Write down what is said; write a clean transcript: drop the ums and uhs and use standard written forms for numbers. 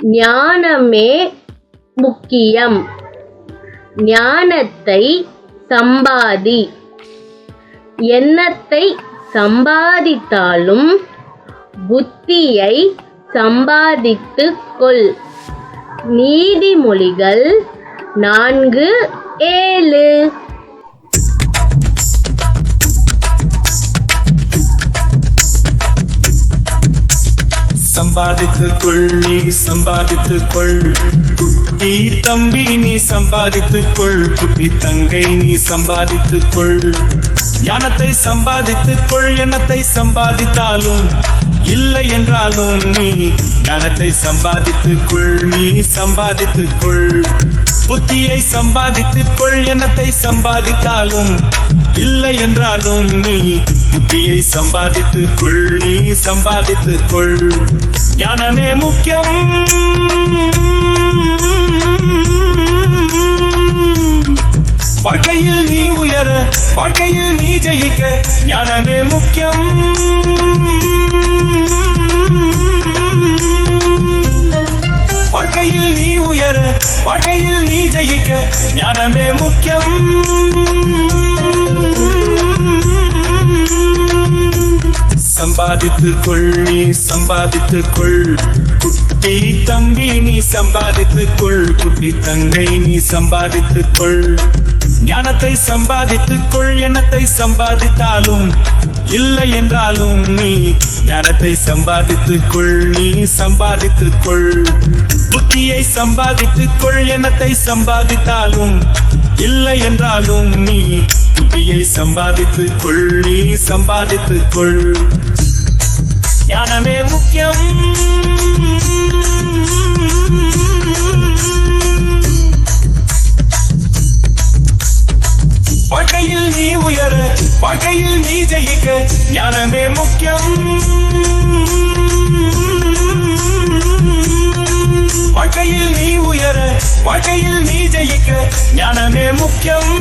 ஞானமே முக்கியம். ஞானத்தை சம்பாதி. எண்ணத்தை சம்பாதித்தாலும் புத்தியை சம்பாதித்துக் கொள். நீதிமொழிகள் 4:7. சம்பாதித்துக்கொள், நீ சம்பாதித்துக்கொள். குட்டி தம்பி நீ சம்பாதித்துக்கொள், குட்டி தங்கை நீ சம்பாதித்துக்கொள். ஞானத்தை சம்பாதித்துக்கொள், எண்ணத்தை சம்பாதித்தாலும் இல்லை என்றாலும் நீ ஞானத்தை சம்பாதித்துக்கொள், நீ சம்பாதித்துக்கொள். புத்தியை சம்பாதித்துக்கொள், எண்ணத்தை சம்பாதித்தாலும் இல்லை என்றாலும் நீ புத்தியை சம்பாதித்துக்கொள், நீ சம்பாதித்துக்கொள். ஞானமே முக்கியம். வாழ்க்கையில் நீ உயர, வாழ்க்கையில் நீ ஜெயிக்க ஞானமே முக்கியம். வாழ்க்கையில் நீ உயர, வாழ்க்கையில் நீ ஜெயிக்க ஞானமே முக்கியம். சம்பாதித்துக்கொள், நீ சம்பாதித்துக்கொள். குட்டி தம்பி நீ சம்பாதித்துக்கொள், குட்டி தங்கை நீ சம்பாதித்துக்கொள். ஞானத்தை சம்பாதித்துக்கொள், எண்ணத்தை சம்பாதித்தாலும் இல்லை என்றாலும் நீ ஞானத்தை சம்பாதித்துக்கொள், நீ சம்பாதித்துக்கொள். புத்தியை சம்பாதித்துக்கொள், எண்ணத்தை சம்பாதித்தாலும் இல்லை என்றாலும் நீ புத்தியை சம்பாதித்துக்கொள், நீ சம்பாதித்துக்கொள். ஞானமே முக்கியம். வாழ்க்கையில் நீ உயர, வாழ்க்கையில் நீ ஜெயிக்க ஞானமே முக்கியம். வாழ்க்கையில் நீ உயர, வாழ்க்கையில் நீ ஜெயிக்க ஞானமே முக்கியம்.